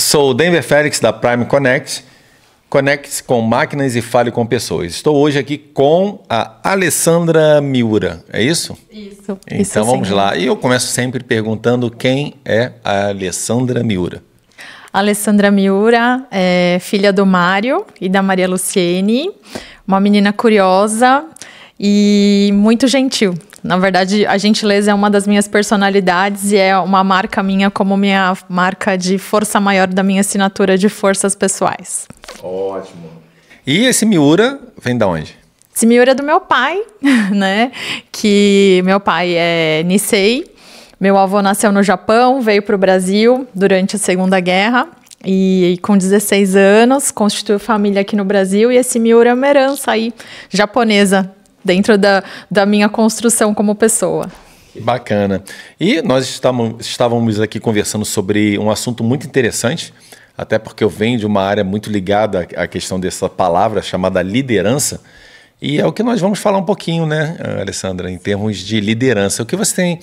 Sou o Denver Félix da Prime Connect. Conecte-se com máquinas e fale com pessoas. Estou hoje aqui com a Alessandra Miura, é isso? Isso. Então vamos lá. E eu começo sempre perguntando quem é a Alessandra Miura. Alessandra Miura é filha do Mário e da Maria Luciene, uma menina curiosa e muito gentil. Na verdade, a gentileza é uma das minhas personalidades e é uma marca minha como minha marca de força maior da minha assinatura de forças pessoais. Ótimo. E esse Miura vem de onde? Esse Miura é do meu pai, né? Que meu pai é Nisei. Meu avô nasceu no Japão, veio para o Brasil durante a Segunda Guerra e com 16 anos constituiu família aqui no Brasil. E esse Miura é uma herança aí japonesa dentro da minha construção como pessoa. Que bacana. E nós estávamos aqui conversando sobre um assunto muito interessante, até porque eu venho de uma área muito ligada à questão dessa palavra chamada liderança. E é o que nós vamos falar um pouquinho, né, Alessandra, em termos de liderança. O que você tem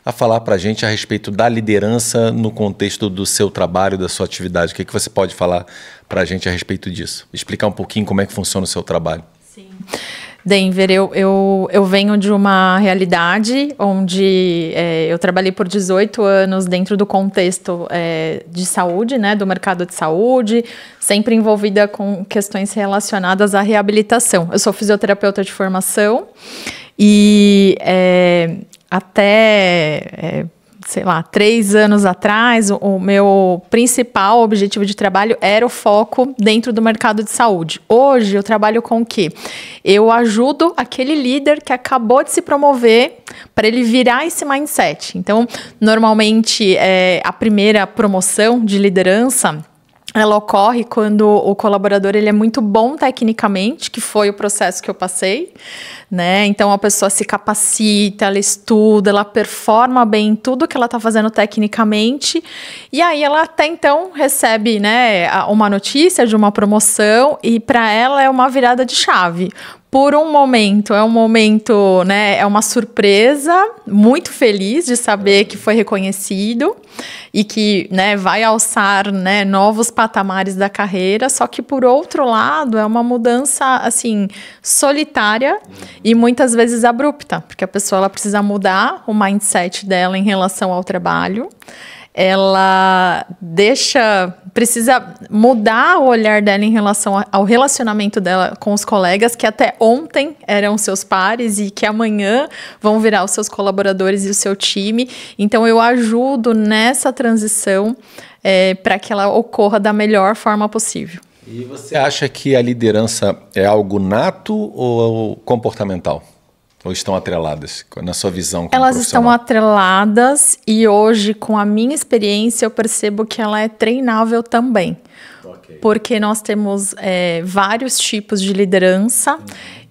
a falar para a gente a respeito da liderança no contexto do seu trabalho, da sua atividade? O que você pode falar para a gente a respeito disso? Explicar um pouquinho como é que funciona o seu trabalho. Sim. Denver, eu venho de uma realidade onde eu trabalhei por 18 anos dentro do contexto de saúde, né, do mercado de saúde, sempre envolvida com questões relacionadas à reabilitação. Eu sou fisioterapeuta de formação e até 3 anos atrás, o meu principal objetivo de trabalho era o foco dentro do mercado de saúde. Hoje, eu trabalho com o quê? Eu ajudo aquele líder que acabou de se promover para ele virar esse mindset. Então, normalmente, a primeira promoção de liderança ela ocorre quando o colaborador ele é muito bom tecnicamente, que foi o processo que eu passei, né? Então a pessoa se capacita, ela estuda, ela performa bem em tudo que ela está fazendo tecnicamente, e aí ela até então recebe, né, uma notícia de uma promoção e para ela é uma virada de chave. Por um momento, né, é uma surpresa, muito feliz de saber que foi reconhecido e que, né, vai alçar, né, novos patamares da carreira, só que por outro lado é uma mudança, assim, solitária e muitas vezes abrupta, porque a pessoa ela precisa mudar o mindset dela em relação ao trabalho, ela precisa mudar o olhar dela em relação ao relacionamento dela com os colegas, que até ontem eram seus pares e que amanhã vão virar os seus colaboradores e o seu time. Então, eu ajudo nessa transição para que ela ocorra da melhor forma possível. E você acha que a liderança é algo nato ou comportamental? Ou estão atreladas, na sua visão como Elas estão atreladas e hoje, com a minha experiência, eu percebo que ela é treinável também. Okay. Porque nós temos vários tipos de liderança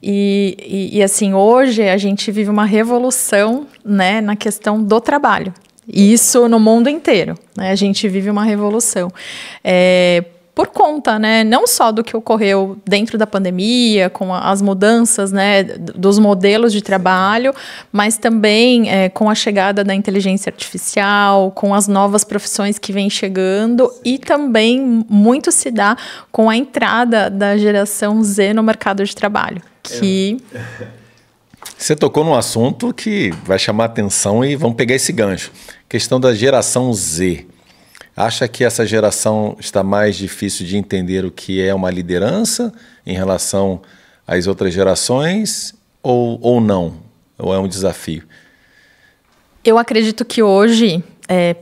e assim, hoje a gente vive uma revolução, né, na questão do trabalho. Isso no mundo inteiro, né, a gente vive uma revolução. Por conta, né, não só do que ocorreu dentro da pandemia, com as mudanças, né, dos modelos de trabalho, mas também com a chegada da inteligência artificial, com as novas profissões que vêm chegando e também muito se dá com a entrada da geração Z no mercado de trabalho. Você tocou num assunto que vai chamar atenção e vamos pegar esse gancho. Questão da geração Z. Acha que essa geração está mais difícil de entender o que é uma liderança em relação às outras gerações ou não? Ou é um desafio? Eu acredito que hoje,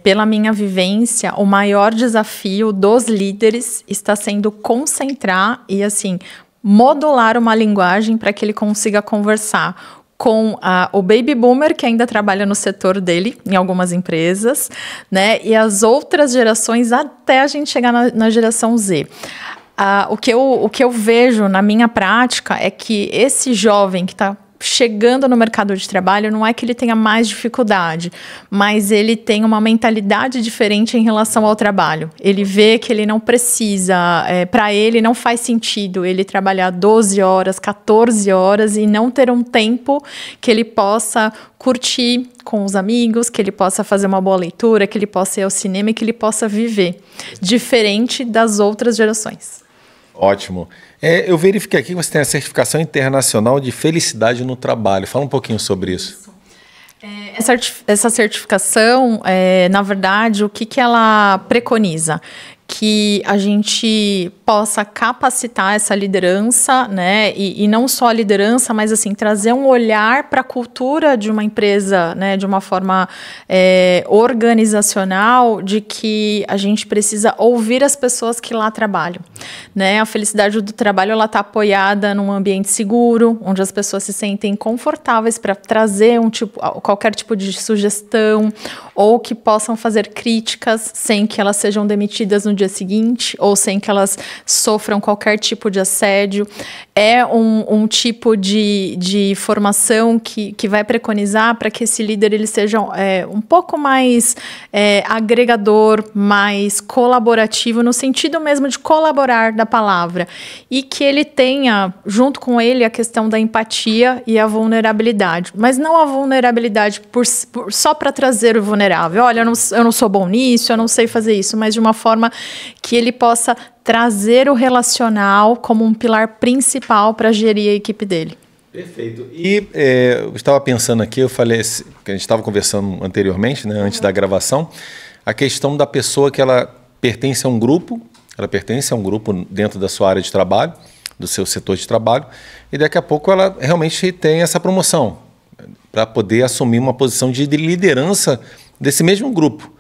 pela minha vivência, o maior desafio dos líderes está sendo concentrar e, assim, modular uma linguagem para que ele consiga conversar com o baby boomer, que ainda trabalha no setor dele, em algumas empresas, né? E as outras gerações até a gente chegar na geração Z. O que eu vejo na minha prática é que esse jovem que está chegando no mercado de trabalho, não é que ele tenha mais dificuldade, mas ele tem uma mentalidade diferente em relação ao trabalho. Ele vê que ele não precisa, para ele não faz sentido ele trabalhar 12 horas, 14 horas e não ter um tempo que ele possa curtir com os amigos, que ele possa fazer uma boa leitura, que ele possa ir ao cinema e que ele possa viver, diferente das outras gerações. Ótimo. Eu verifiquei aqui que você tem a certificação internacional de felicidade no trabalho. Fala um pouquinho sobre isso. Essa certificação, na verdade, o que ela preconiza? Que a gente possa capacitar essa liderança, né? E não só a liderança, mas assim, trazer um olhar para a cultura de uma empresa, né? De uma forma organizacional, de que a gente precisa ouvir as pessoas que lá trabalham, né? A felicidade do trabalho, ela está apoiada num ambiente seguro, onde as pessoas se sentem confortáveis para trazer qualquer tipo de sugestão, ou que possam fazer críticas sem que elas sejam demitidas no dia seguinte, ou sem que elas sofram qualquer tipo de assédio. É um tipo de formação que vai preconizar para que esse líder ele seja um pouco mais agregador, mais colaborativo, no sentido mesmo de colaborar da palavra, e que ele tenha, junto com ele, a questão da empatia e a vulnerabilidade, mas não a vulnerabilidade só para trazer o vulnerável. Olha, eu não sou bom nisso, eu não sei fazer isso, mas de uma forma que ele possa trazer o relacional como um pilar principal para gerir a equipe dele. Perfeito. E eu estava pensando aqui, eu falei, que a gente estava conversando anteriormente, né, antes da gravação, a questão da pessoa que ela pertence a um grupo dentro da sua área de trabalho, do seu setor de trabalho, e daqui a pouco ela realmente tem essa promoção para poder assumir uma posição de liderança desse mesmo grupo.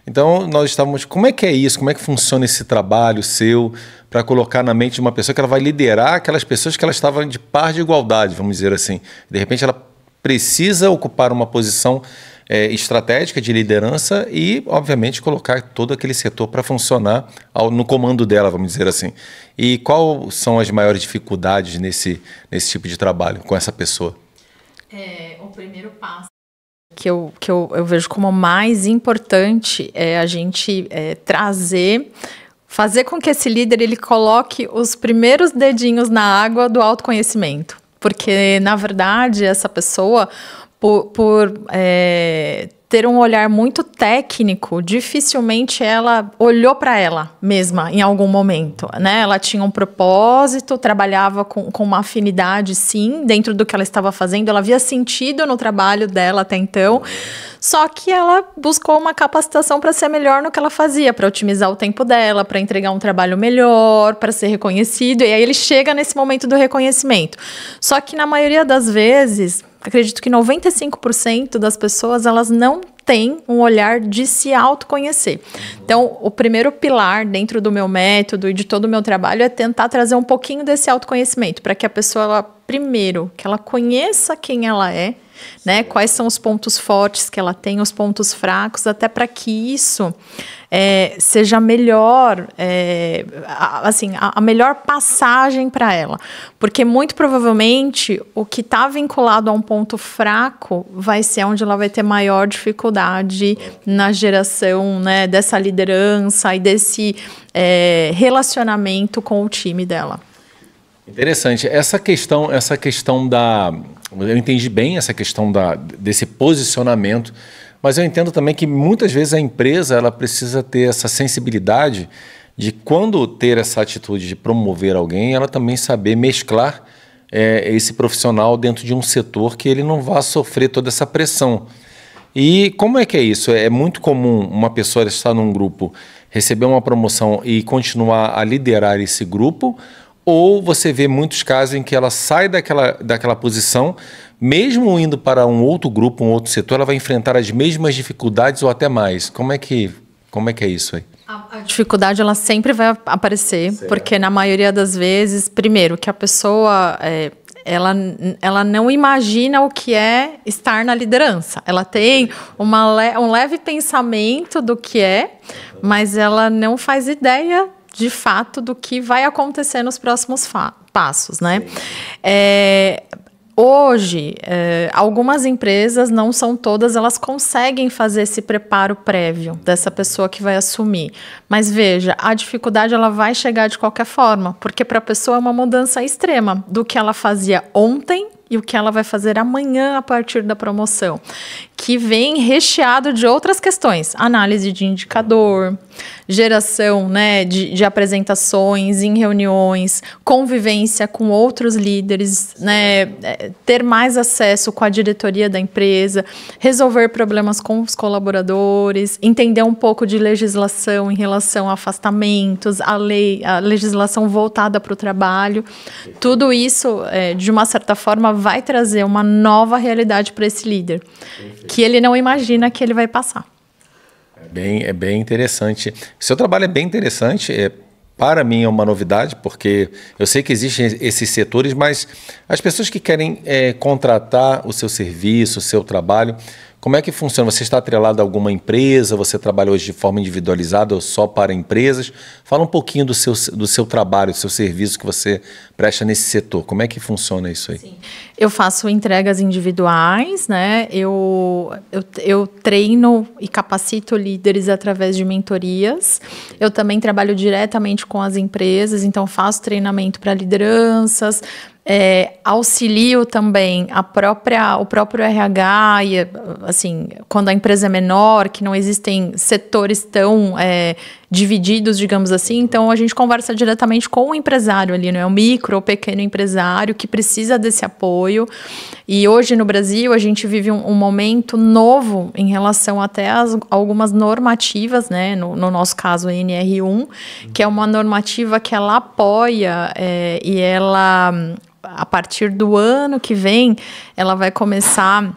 Então, nós estávamos... Como é que é isso? Como é que funciona esse trabalho seu para colocar na mente de uma pessoa que ela vai liderar aquelas pessoas que ela estava de par de igualdade, vamos dizer assim. De repente, ela precisa ocupar uma posição estratégica de liderança e, obviamente, colocar todo aquele setor para funcionar no comando dela, vamos dizer assim. E quais são as maiores dificuldades nesse tipo de trabalho com essa pessoa? O primeiro passo que eu vejo como mais importante é a gente fazer com que esse líder ele coloque os primeiros dedinhos na água do autoconhecimento. Porque, na verdade, essa pessoa, por ter um olhar muito técnico, dificilmente ela olhou para ela mesma em algum momento, né? Ela tinha um propósito, trabalhava com uma afinidade, sim, dentro do que ela estava fazendo, ela via sentido no trabalho dela até então, só que ela buscou uma capacitação para ser melhor no que ela fazia, para otimizar o tempo dela, para entregar um trabalho melhor, para ser reconhecido, e aí ele chega nesse momento do reconhecimento. Só que na maioria das vezes, acredito que 95% das pessoas, elas não têm um olhar de se autoconhecer. Então, o primeiro pilar dentro do meu método e de todo o meu trabalho é tentar trazer um pouquinho desse autoconhecimento, para que a pessoa, primeiro, que ela conheça quem ela é, né? Quais são os pontos fortes que ela tem, os pontos fracos, até para que isso seja melhor, a melhor passagem para ela. Porque muito provavelmente o que está vinculado a um ponto fraco vai ser onde ela vai ter maior dificuldade na geração, né, dessa liderança e desse relacionamento com o time dela. Interessante. Essa questão da... Eu entendi bem essa questão desse posicionamento, mas eu entendo também que muitas vezes a empresa ela precisa ter essa sensibilidade de, quando ter essa atitude de promover alguém, ela também saber mesclar esse profissional dentro de um setor que ele não vá sofrer toda essa pressão. E como é que é isso? É muito comum uma pessoa estar num grupo, receber uma promoção e continuar a liderar esse grupo, ou você vê muitos casos em que ela sai daquela posição, mesmo indo para um outro grupo, um outro setor, ela vai enfrentar as mesmas dificuldades ou até mais. Como é que é isso aí? A dificuldade ela sempre vai aparecer, certo. Porque na maioria das vezes, primeiro, que a pessoa... Ela não imagina o que é estar na liderança. Ela tem um leve pensamento do que é, mas ela não faz ideia de fato do que vai acontecer nos próximos passos, né? Hoje, algumas empresas, não são todas, elas conseguem fazer esse preparo prévio dessa pessoa que vai assumir. Mas veja, a dificuldade ela vai chegar de qualquer forma, porque para a pessoa é uma mudança extrema do que ela fazia ontem e o que ela vai fazer amanhã a partir da promoção, que vem recheado de outras questões, análise de indicador, geração, né, de apresentações em reuniões, convivência com outros líderes, né, ter mais acesso com a diretoria da empresa, resolver problemas com os colaboradores, entender um pouco de legislação em relação a afastamentos, a legislação voltada para o trabalho. Tudo isso, de uma certa forma, vai trazer uma nova realidade para esse líder, que ele não imagina que ele vai passar. É bem interessante. Seu trabalho é bem interessante. Para mim é uma novidade, porque eu sei que existem esses setores, mas as pessoas que querem contratar o seu serviço, o seu trabalho, como é que funciona? Você está atrelado a alguma empresa? Você trabalha hoje de forma individualizada ou só para empresas? Fala um pouquinho do seu trabalho, do seu serviço que você presta nesse setor. Como é que funciona isso aí? Sim. Eu faço entregas individuais, né? Eu treino e capacito líderes através de mentorias. Eu também trabalho diretamente com as empresas, então faço treinamento para lideranças, auxilio também o próprio RH, e, assim, quando a empresa é menor, que não existem setores tão divididos, digamos assim, então a gente conversa diretamente com o empresário ali, né? O micro ou pequeno empresário que precisa desse apoio. E hoje no Brasil a gente vive um momento novo em relação até a algumas normativas, né? No nosso caso a NR1, que é uma normativa que ela apoia e ela, a partir do ano que vem, ela vai começar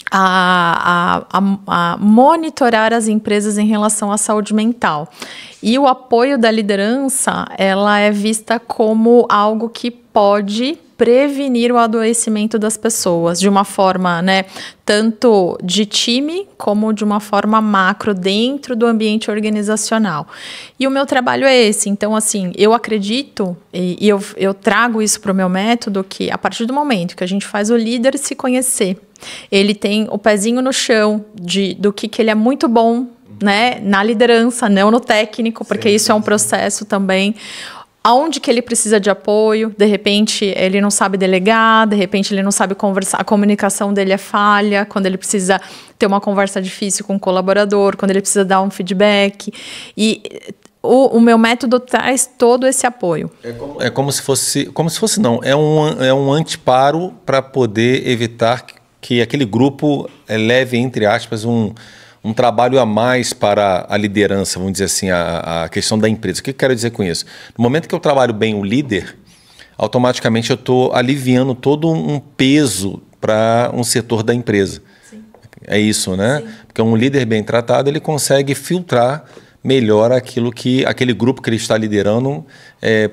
a monitorar as empresas em relação à saúde mental. E o apoio da liderança, ela é vista como algo que pode prevenir o adoecimento das pessoas de uma forma, né, tanto de time como de uma forma macro dentro do ambiente organizacional. E o meu trabalho é esse. Então, assim, eu acredito e eu trago isso para o meu método, que a partir do momento que a gente faz o líder se conhecer, ele tem o pezinho no chão do que ele é muito bom, né, na liderança, não no técnico, porque isso é um processo também. Aonde que ele precisa de apoio, de repente ele não sabe delegar, de repente ele não sabe conversar, a comunicação dele é falha, quando ele precisa ter uma conversa difícil com o colaborador, quando ele precisa dar um feedback. E o meu método traz todo esse apoio. É como se fosse não, é um anteparo para poder evitar que aquele grupo leve, entre aspas, um trabalho a mais para a liderança, vamos dizer assim, a questão da empresa. O que eu quero dizer com isso? No momento que eu trabalho bem o líder, automaticamente eu estou aliviando todo um peso para um setor da empresa. Sim. É isso, né? Sim. Porque um líder bem tratado, ele consegue filtrar melhor aquele grupo que ele está liderando,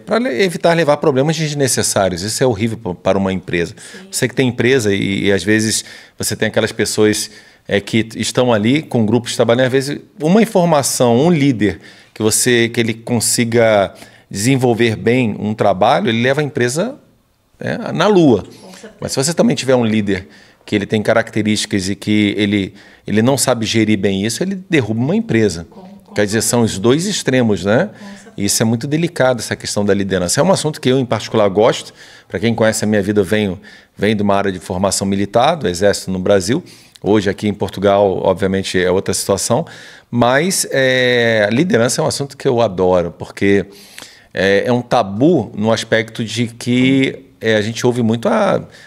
para evitar levar problemas desnecessários. Isso é horrível para uma empresa. Sim. Você que tem empresa e às vezes você tem aquelas pessoas que estão ali com grupos trabalhando, às vezes uma informação, um líder que ele consiga desenvolver bem um trabalho, ele leva a empresa na lua. Mas se você também tiver um líder que ele tem características e que ele não sabe gerir bem isso, ele derruba uma empresa. Quer dizer, são os dois extremos, né? E isso é muito delicado, essa questão da liderança. É um assunto que eu, em particular, gosto. Para quem conhece a minha vida, eu venho de uma área de formação militar, do Exército no Brasil. Hoje, aqui em Portugal, obviamente, é outra situação. Mas a liderança é um assunto que eu adoro, porque é um tabu no aspecto de que a gente ouve muito,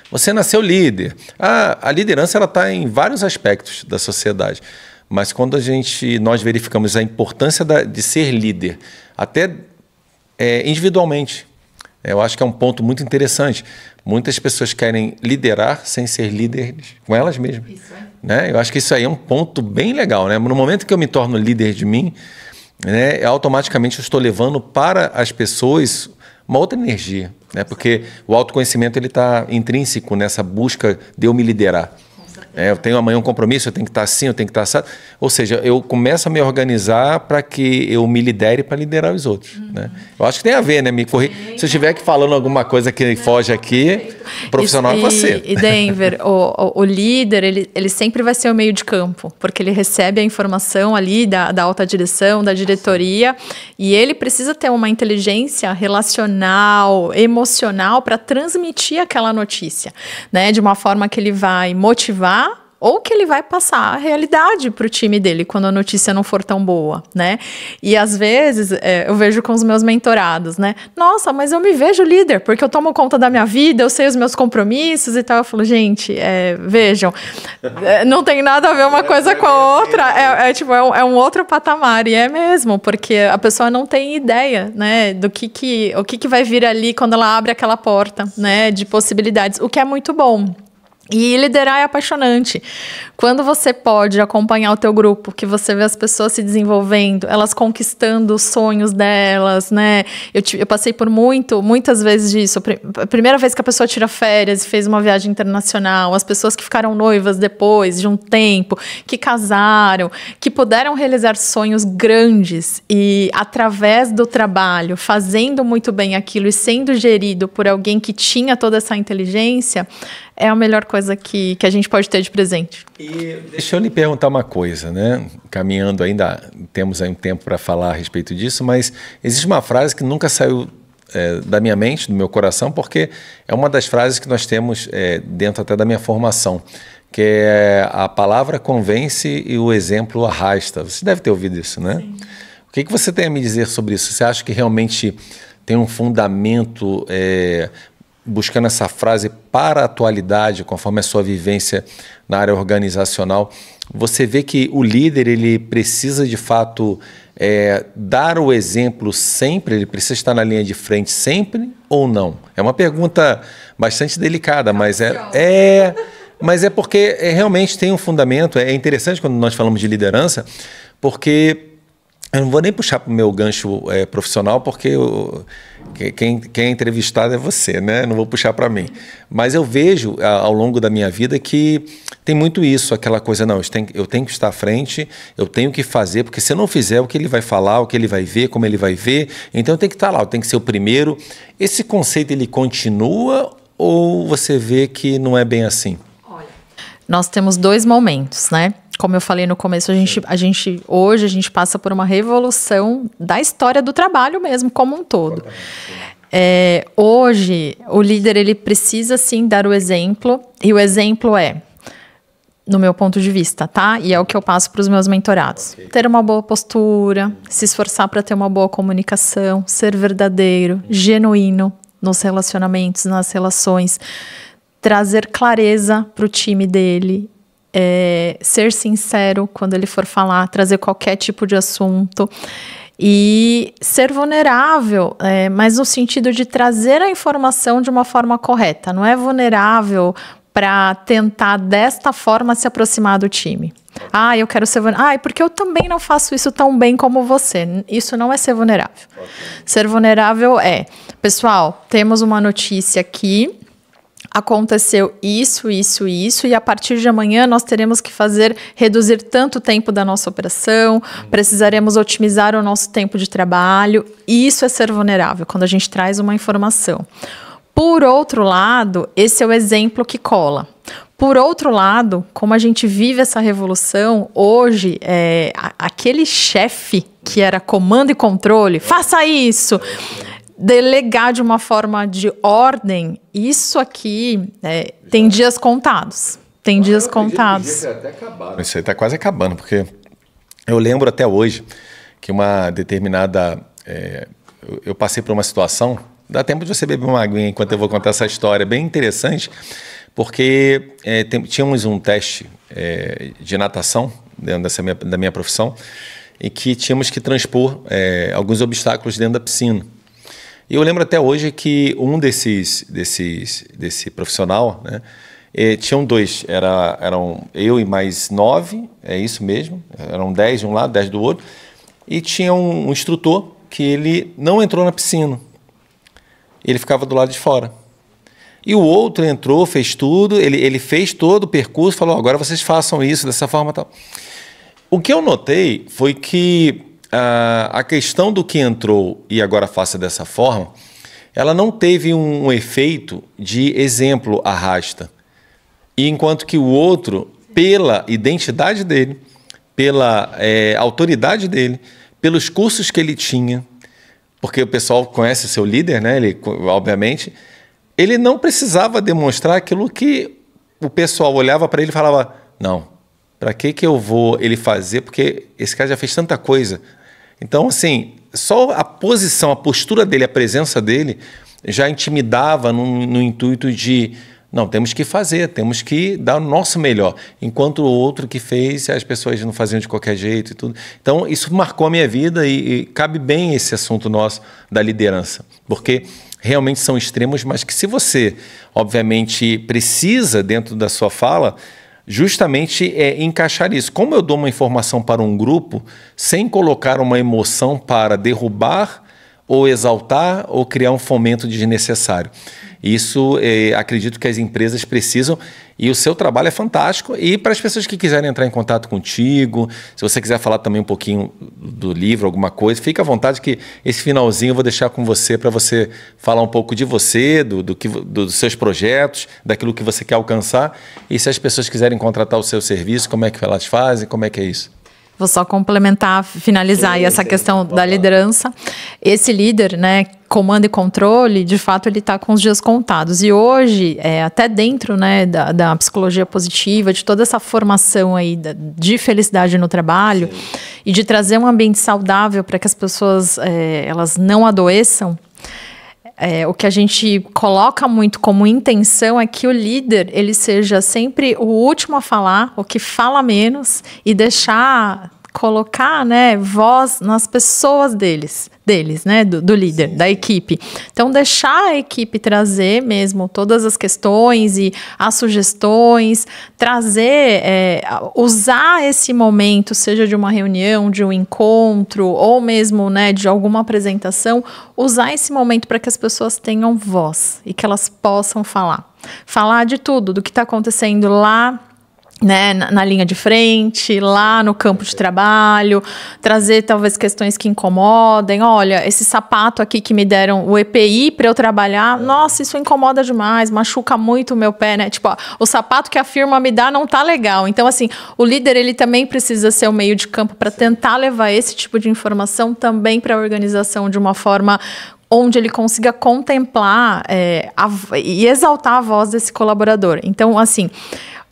você nasceu líder. A liderança está em vários aspectos da sociedade. Mas quando nós verificamos a importância de ser líder, até individualmente, eu acho que é um ponto muito interessante. Muitas pessoas querem liderar sem ser líderes com elas mesmas. Isso é. Né? Eu acho que isso aí é um ponto bem legal. Né? No momento que eu me torno líder de mim, né, automaticamente eu estou levando para as pessoas uma outra energia. Né? Porque o autoconhecimento está intrínseco nessa busca de eu me liderar. Eu tenho amanhã um compromisso, eu tenho que estar assim, eu tenho que estar assado. Ou seja, eu começo a me organizar para que eu me lidere para liderar os outros. Né? Eu acho que tem a ver, né? Me correr. Se eu estiver aqui falando alguma coisa que foge aqui, O profissional é você. E Denver, o líder, ele sempre vai ser o meio de campo, porque ele recebe a informação ali da alta direção, da diretoria, e ele precisa ter uma inteligência relacional, emocional, para transmitir aquela notícia, né? De uma forma que ele vai motivar ou que ele vai passar a realidade para o time dele quando a notícia não for tão boa, né? E às vezes eu vejo com os meus mentorados, né? Nossa, mas eu me vejo líder, porque eu tomo conta da minha vida, eu sei os meus compromissos e tal. Eu falo, gente, vejam, não tem nada a ver uma coisa com a outra, é um outro patamar, e é mesmo, porque a pessoa não tem ideia, né, do o que vai vir ali quando ela abre aquela porta, né, de possibilidades, o que é muito bom. E liderar é apaixonante. Quando você pode acompanhar o teu grupo, que você vê as pessoas se desenvolvendo, elas conquistando os sonhos delas, né? Eu passei por muitas vezes disso. A primeira vez que a pessoa tira férias e fez uma viagem internacional, as pessoas que ficaram noivas depois de um tempo, que casaram, que puderam realizar sonhos grandes e através do trabalho, fazendo muito bem aquilo e sendo gerido por alguém que tinha toda essa inteligência, é a melhor coisa que a gente pode ter de presente. E deixa eu lhe perguntar uma coisa, né? Caminhando ainda, temos aí um tempo para falar a respeito disso, mas existe uma frase que nunca saiu da minha mente, do meu coração, porque é uma das frases que nós temos dentro até da minha formação, que é a palavra convence e o exemplo arrasta. Você deve ter ouvido isso, né? Sim. O que você tem a me dizer sobre isso? Você acha que realmente tem um fundamento buscando essa frase para a atualidade, conforme a sua vivência na área organizacional? Você vê que o líder, ele precisa de fato dar o exemplo sempre? Ele precisa estar na linha de frente sempre ou não? É uma pergunta bastante delicada, mas mas é porque realmente tem um fundamento. É interessante quando nós falamos de liderança, porque eu não vou nem puxar para o meu gancho profissional, porque quem é entrevistado é você, né? Não vou puxar para mim. Mas eu vejo ao longo da minha vida que tem muito isso, aquela coisa, não, eu tenho que estar à frente, eu tenho que fazer, porque se eu não fizer, o que ele vai falar, o que ele vai ver, como ele vai ver, então eu tenho que estar lá, eu tenho que ser o primeiro. Esse conceito, ele continua ou você vê que não é bem assim? Olha, nós temos 2 momentos, né? Como eu falei no começo, hoje a gente passa por uma revolução da história do trabalho mesmo, como um todo. Hoje, o líder, ele precisa sim dar o exemplo, e o exemplo no meu ponto de vista, tá? E é o que eu passo para os meus mentorados. Okay. Ter uma boa postura, se esforçar para ter uma boa comunicação, ser verdadeiro, genuíno nos relacionamentos, nas relações, trazer clareza para o time dele, ser sincero quando ele for falar, trazer qualquer tipo de assunto e ser vulnerável, mas no sentido de trazer a informação de uma forma correta. Não é vulnerável para tentar desta forma se aproximar do time. Eu quero ser vulnerável. Porque eu também não faço isso tão bem como você. Isso não é ser vulnerável. Okay. Ser vulnerável pessoal, temos uma notícia aqui, aconteceu isso, e a partir de amanhã nós teremos que reduzir tanto o tempo da nossa operação, precisaremos otimizar o nosso tempo de trabalho. Isso é ser vulnerável, quando a gente traz uma informação. Por outro lado, esse é o exemplo que cola. Por outro lado, como a gente vive essa revolução, hoje, aquele chefe que era comando e controle, faça isso, delegar de uma forma de ordem, isso aqui tem dias contados. Tem dias contados. Isso aí está quase acabando, porque eu lembro até hoje que uma determinada... eu passei por uma situação, dá tempo de você beber uma aguinha enquanto eu vou contar essa história, bem interessante, porque tínhamos um teste de natação dentro da minha profissão, e que tínhamos que transpor alguns obstáculos dentro da piscina. E eu lembro até hoje que um desse profissional, né, tinham 2, eram eu e mais 9, é isso mesmo, eram 10 de um lado, 10 do outro, e tinha um instrutor que ele não entrou na piscina, ele ficava do lado de fora. E o outro entrou, fez tudo, ele fez todo o percurso, falou, agora vocês façam isso dessa forma e tal. O que eu notei foi que a questão do que entrou e agora faça dessa forma, ela não teve um efeito de exemplo arrasta. E enquanto que o outro, pela identidade dele, pela autoridade dele, pelos cursos que ele tinha, porque o pessoal conhece seu líder, né? Ele, obviamente, ele não precisava demonstrar aquilo que o pessoal olhava para ele e falava, não, para que eu vou ele fazer? Porque esse cara já fez tanta coisa. Então, assim, só a posição, a postura dele, a presença dele já intimidava no intuito de, não, temos que fazer, temos que dar o nosso melhor. Enquanto o outro que fez, as pessoas não faziam de qualquer jeito e tudo. Então, isso marcou a minha vida e cabe bem esse assunto nosso da liderança. Porque realmente são extremos, mas que se você, obviamente, precisa, dentro da sua fala, justamente encaixar isso. Como eu dou uma informação para um grupo, sem colocar uma emoção para derrubar ou exaltar ou criar um fomento desnecessário. Isso acredito que as empresas precisam e o seu trabalho é fantástico. E para as pessoas que quiserem entrar em contato contigo, se você quiser falar também um pouquinho do livro, alguma coisa, fica à vontade que esse finalzinho eu vou deixar com você para você falar um pouco de você, dos seus projetos, daquilo que você quer alcançar. E se as pessoas quiserem contratar o seu serviço, como é que elas fazem, como é que é isso? Vou só complementar, finalizar aí essa questão da liderança. Esse líder, né, comando e controle, de fato, ele está com os dias contados. E hoje, até dentro, né, da psicologia positiva, de toda essa formação aí de felicidade no trabalho e de trazer um ambiente saudável para que as pessoas elas não adoeçam, o que a gente coloca muito como intenção é que o líder ele seja sempre o último a falar, o que fala menos e colocar, né, voz nas pessoas deles, né, do líder, da equipe. Então, deixar a equipe trazer mesmo todas as questões e as sugestões, trazer, usar esse momento, seja de uma reunião, de um encontro, ou mesmo, né, de alguma apresentação, usar esse momento para que as pessoas tenham voz e que elas possam falar. Falar de tudo, do que está acontecendo lá, né, na linha de frente, lá no campo de trabalho, trazer talvez questões que incomodem. Olha, esse sapato aqui que me deram o EPI para eu trabalhar, nossa, isso incomoda demais, machuca muito o meu pé, né? Tipo, o sapato que a firma me dá não tá legal. Então, assim, o líder, ele também precisa ser o meio de campo para tentar levar esse tipo de informação também para a organização de uma forma onde ele consiga contemplar e exaltar a voz desse colaborador. Então, assim,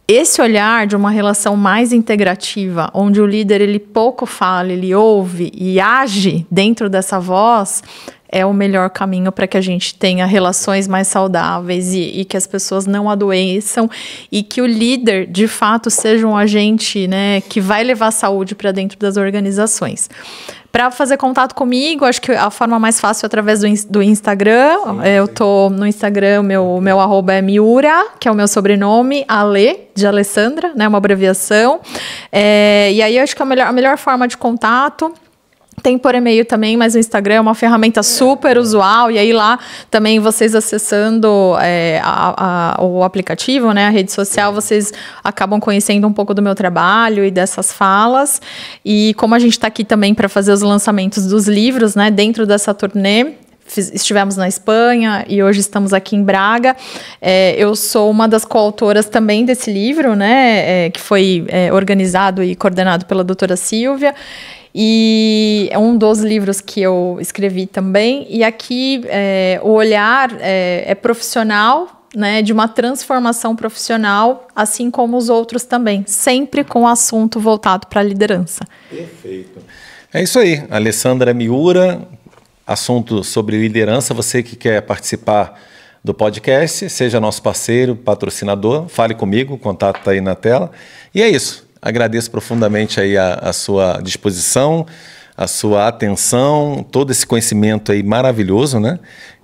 esse olhar de uma relação mais integrativa, onde o líder ele pouco fala, ele ouve e age dentro dessa voz, é o melhor caminho para que a gente tenha relações mais saudáveis e que as pessoas não adoeçam e que o líder, de fato, seja um agente, né, que vai levar saúde para dentro das organizações. Para fazer contato comigo, acho que a forma mais fácil é através do Instagram. Eu tô no Instagram, meu arroba é Miura, que é o meu sobrenome, Ale, de Alessandra, né, uma abreviação. E aí, eu acho que a melhor forma de contato tem por e-mail também, mas o Instagram é uma ferramenta super usual, e aí lá também vocês acessando o aplicativo, né, a rede social, vocês acabam conhecendo um pouco do meu trabalho e dessas falas, e como a gente está aqui também para fazer os lançamentos dos livros, né, dentro dessa turnê, estivemos na Espanha e hoje estamos aqui em Braga. Eu sou uma das coautoras também desse livro, né, que foi organizado e coordenado pela doutora Silvia, e é um dos livros que eu escrevi também. E aqui o olhar é profissional, né, de uma transformação profissional, assim como os outros também, sempre com o assunto voltado para a liderança. Perfeito. É isso aí, Alessandra Miura, assunto sobre liderança. Você que quer participar do podcast, seja nosso parceiro, patrocinador, fale comigo, o contato está aí na tela. E é isso. Agradeço profundamente aí a sua disposição, a sua atenção, todo esse conhecimento aí maravilhoso, né?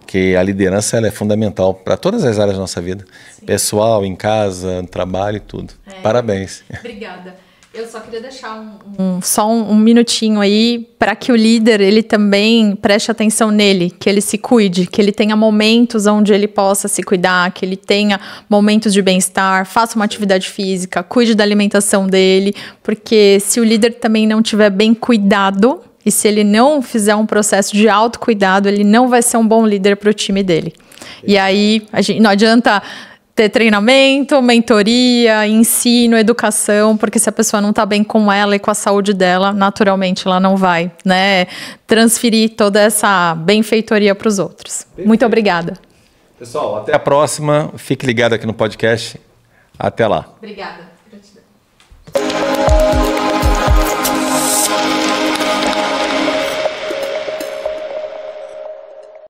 Que a liderança ela é fundamental para todas as áreas da nossa vida. Sim. Pessoal, em casa, no trabalho e tudo. Parabéns. Obrigada. Eu só queria deixar só um minutinho aí para que o líder ele também preste atenção nele, que ele se cuide, que ele tenha momentos onde ele possa se cuidar, que ele tenha momentos de bem-estar, faça uma atividade física, cuide da alimentação dele, porque se o líder também não tiver bem cuidado, E se ele não fizer um processo de autocuidado, ele não vai ser um bom líder para o time dele. E aí, não adianta ter treinamento, mentoria, ensino, educação, porque se a pessoa não está bem com ela e com a saúde dela, naturalmente ela não vai, né, transferir toda essa benfeitoria para os outros. Perfeito. Muito obrigada. Pessoal, até a próxima. Fique ligado aqui no podcast. Até lá. Obrigada.